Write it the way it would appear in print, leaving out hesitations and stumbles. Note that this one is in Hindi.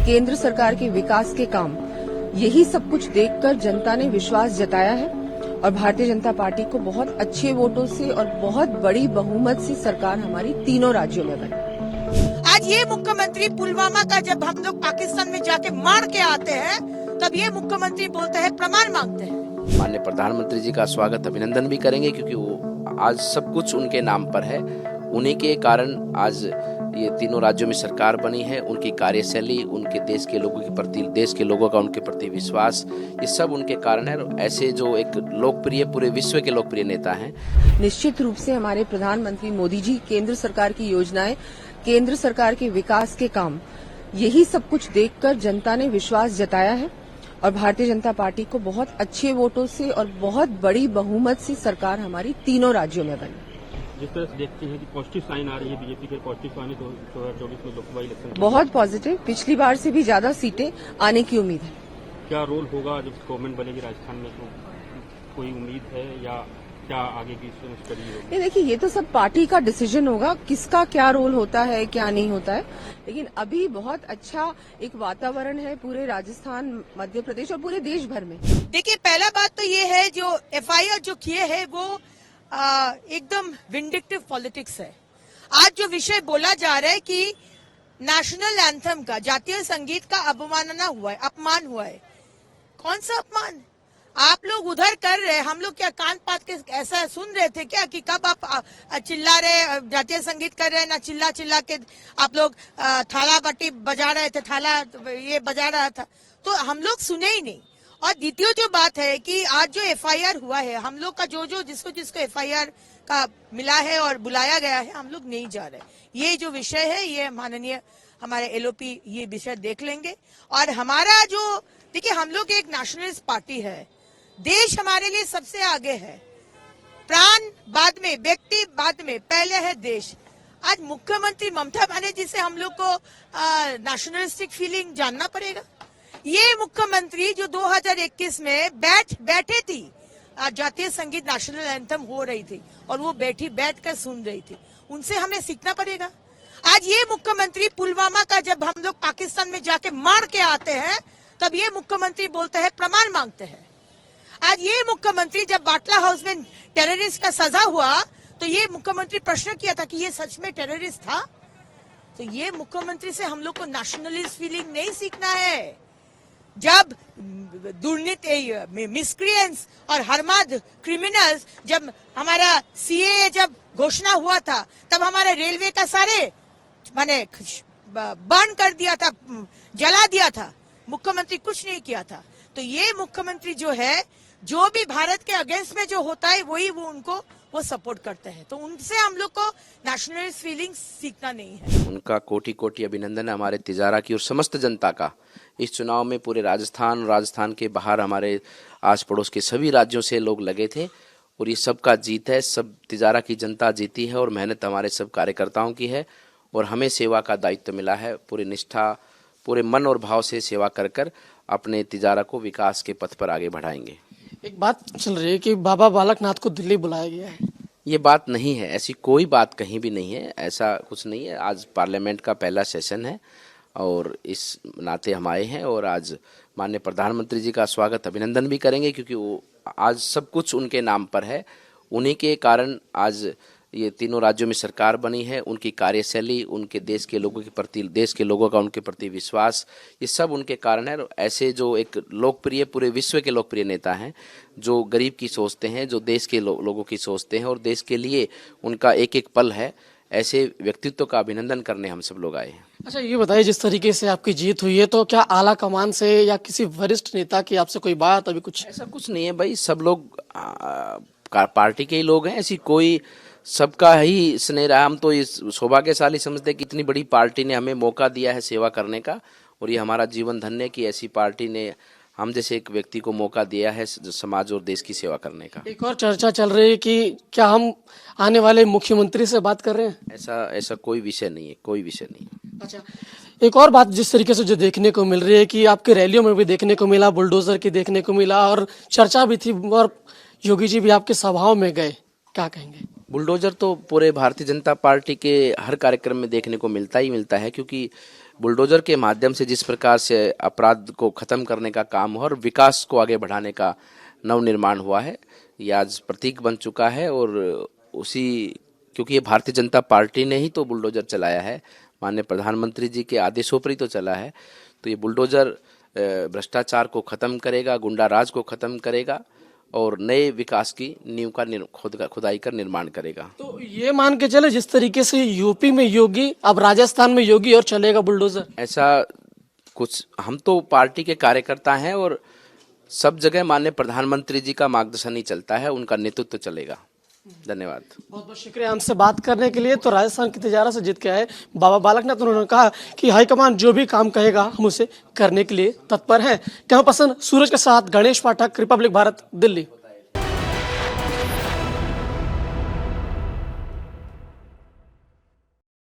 केंद्र सरकार के विकास के काम, यही सब कुछ देखकर जनता ने विश्वास जताया है और भारतीय जनता पार्टी को बहुत अच्छे वोटों से और बहुत बड़ी बहुमत से सरकार हमारी तीनों राज्यों में बनी। आज ये मुख्यमंत्री पुलवामा का जब हम लोग पाकिस्तान में जाके मार के आते हैं, तब ये मुख्यमंत्री बोलते हैं प्रमाण मांगते हैं। माननीय प्रधानमंत्री जी का स्वागत अभिनंदन भी करेंगे, क्योंकि वो आज सब कुछ उनके नाम पर है। उन्हीं के कारण आज ये तीनों राज्यों में सरकार बनी है। उनकी कार्यशैली, उनके देश के लोगों के प्रति, देश के लोगों का उनके प्रति विश्वास, ये सब उनके कारण है। ऐसे जो एक लोकप्रिय, पूरे विश्व के लोकप्रिय नेता हैं। निश्चित रूप से हमारे प्रधानमंत्री मोदी जी, केंद्र सरकार की योजनाएं, केंद्र सरकार के विकास के काम, यही सब कुछ देखकर जनता ने विश्वास जताया है और भारतीय जनता पार्टी को बहुत अच्छे वोटों से और बहुत बड़ी बहुमत से सरकार हमारी तीनों राज्यों में बनी। जिस तरह से देखते हैं कि पॉजिटिव साइन आ रही है बीजेपी के, पॉजिटिव साइन 2024 में लोकसभा इलेक्शन बहुत पॉजिटिव, पिछली बार से भी ज्यादा सीटें आने की उम्मीद है। क्या रोल होगा जब गवर्नमेंट बनेगी राजस्थान में, तो कोई उम्मीद है या क्या आगे की स्टडी होगी? नहीं, देखिए, ये तो सब पार्टी का डिसीजन होगा, किसका क्या रोल होता है, क्या नहीं होता है। लेकिन अभी बहुत अच्छा एक वातावरण है पूरे राजस्थान, मध्य प्रदेश और पूरे देश भर में। देखिए, पहला बात तो ये है, जो एफआईआर जो किए है वो एकदम विंडिक्टिव पॉलिटिक्स है। आज जो विषय बोला जा रहा है कि नेशनल एंथम का, जातीय संगीत का अवमानना हुआ है, अपमान हुआ है। कौन सा अपमान? आप लोग उधर कर रहे, हम लोग क्या कान पात के ऐसा सुन रहे थे क्या कि कब आप चिल्ला रहे, जातीय संगीत कर रहे हैं ना, चिल्ला चिल्ला के आप लोग थाला बट्टी बजा रहे थे, थाला ये बजा रहा था, तो हम लोग सुने ही नहीं। और द्वितीय जो बात है कि आज जो एफआईआर हुआ है, हम लोग का जो जिसको जिसको एफआईआर का मिला है और बुलाया गया है, हम लोग नहीं जा रहे। ये जो विषय है, ये माननीय हमारे एलओपी ये विषय देख लेंगे। और हमारा जो, देखिए, हम लोग एक नेशनलिस्ट पार्टी है, देश हमारे लिए सबसे आगे है, प्राण बाद में, व्यक्ति बाद में, पहले है देश। आज मुख्यमंत्री ममता बनर्जी से हम लोग को नेशनलिस्टिक फीलिंग जानना पड़ेगा। ये मुख्यमंत्री जो 2021 में बैठे थी, जातीय संगीत नेशनल एंथम हो रही थी और वो बैठ कर सुन रही थी, उनसे हमें सीखना पड़ेगा। आज ये मुख्यमंत्री पुलवामा का जब हम लोग पाकिस्तान में जाके मार के आते हैं, तब ये मुख्यमंत्री बोलते हैं प्रमाण मांगते हैं। आज ये मुख्यमंत्री जब बाटला हाउस में टेररिस्ट का सजा हुआ, तो ये मुख्यमंत्री प्रश्न किया था कि ये सच में टेररिस्ट था। तो ये मुख्यमंत्री से हम लोग को नेशनलिस्ट फीलिंग नहीं सीखना है। जब दुर्नीति, मिसक्रिएंट्स और हरमद क्रिमिनल्स, जब हमारा सीएए जब घोषणा हुआ था, तब हमारे रेलवे का सारे माने बर्न कर दिया था, जला दिया था, मुख्यमंत्री कुछ नहीं किया था। तो ये मुख्यमंत्री जो है, जो भी भारत के अगेंस्ट में जो होता है, वही वो उनको वो सपोर्ट करते हैं। तो उनसे हम लोग को नेशनलिस्ट फीलिंग सीखना नहीं है। उनका कोटि कोटि अभिनंदन है हमारे तिजारा की और समस्त जनता का। इस चुनाव में पूरे राजस्थान के बाहर हमारे आस पड़ोस के सभी राज्यों से लोग लगे थे और ये सबका जीत है। सब तिजारा की जनता जीती है और मेहनत हमारे सब कार्यकर्ताओं की है और हमें सेवा का दायित्व मिला है। पूरी निष्ठा, पूरे मन और भाव से सेवा कर अपने तिजारा को विकास के पथ पर आगे बढ़ाएंगे। एक बात चल रही है कि बाबा बालकनाथ को दिल्ली बुलाया गया है। ये बात नहीं है, ऐसी कोई बात कहीं भी नहीं है, ऐसा कुछ नहीं है। आज पार्लियामेंट का पहला सेशन है और इस नाते हम आए हैं और आज माननीय प्रधानमंत्री जी का स्वागत अभिनंदन भी करेंगे, क्योंकि वो आज सब कुछ उनके नाम पर है। उन्हीं के कारण आज ये तीनों राज्यों में सरकार बनी है। उनकी कार्यशैली, उनके देश के लोगों के प्रति, देश के लोगों का उनके प्रति विश्वास, ये सब उनके कारण है। ऐसे जो एक लोकप्रिय, पूरे विश्व के लोकप्रिय नेता हैं, जो गरीब की सोचते हैं, जो देश के लोगों की सोचते हैं और देश के लिए उनका एक एक पल है, ऐसे व्यक्तित्व का अभिनंदन करने हम सब लोग आए हैं। अच्छा, ये बताइए, जिस तरीके से आपकी जीत हुई है, तो क्या आला कमान से या किसी वरिष्ठ नेता की आपसे कोई बात, अभी कुछ? ऐसा कुछ नहीं है भाई, सब लोग पार्टी के ही लोग हैं। ऐसी कोई, सबका ही स्नेह रहा। हम तो इस सौभाग्यशाली समझते हैं कि इतनी बड़ी पार्टी ने हमें मौका दिया है सेवा करने का और ये हमारा जीवन धन्य है कि ऐसी पार्टी ने हम जैसे एक व्यक्ति को मौका दिया है समाज और देश की सेवा करने का। एक और चर्चा चल रही है कि क्या हम आने वाले मुख्यमंत्री से बात कर रहे हैं? ऐसा कोई विषय नहीं है, कोई विषय नहीं। अच्छा, एक और बात जिस तरीके से जो देखने को मिल रही है कि आपके रैलियों में भी देखने को मिला, बुलडोजर की देखने को मिला और चर्चा भी थी और योगी जी भी आपके सभाओं में गए, क्या कहेंगे? बुलडोजर तो पूरे भारतीय जनता पार्टी के हर कार्यक्रम में देखने को मिलता ही मिलता है, क्योंकि बुलडोजर के माध्यम से जिस प्रकार से अपराध को खत्म करने का काम हुआ और विकास को आगे बढ़ाने का नवनिर्माण हुआ है, ये आज प्रतीक बन चुका है। और उसी क्योंकि ये भारतीय जनता पार्टी ने ही तो बुलडोजर चलाया है, माननीय प्रधानमंत्री जी के आदेशों पर ही तो चला है, तो ये बुलडोजर भ्रष्टाचार को खत्म करेगा, गुंडा राज को खत्म करेगा और नए विकास की नींव का खुदाई कर निर्माण करेगा। तो ये मान के चले जिस तरीके से यूपी में योगी, अब राजस्थान में योगी और चलेगा बुलडोजर, ऐसा कुछ, हम तो पार्टी के कार्यकर्ता हैं और सब जगह माननीय प्रधानमंत्री जी का मार्गदर्शन ही चलता है, उनका नेतृत्व चलेगा। धन्यवाद। बहुत बहुत शुक्रिया हमसे बात करने के लिए। तो राजस्थान की तिजारा से जीत के आए बाबा बालकनाथ, उन्होंने कहा कि हाईकमान जो भी काम कहेगा हम उसे करने के लिए तत्पर हैं। कैमरा पर्सन सूरज के साथ गणेश पाठक, रिपब्लिक भारत, दिल्ली।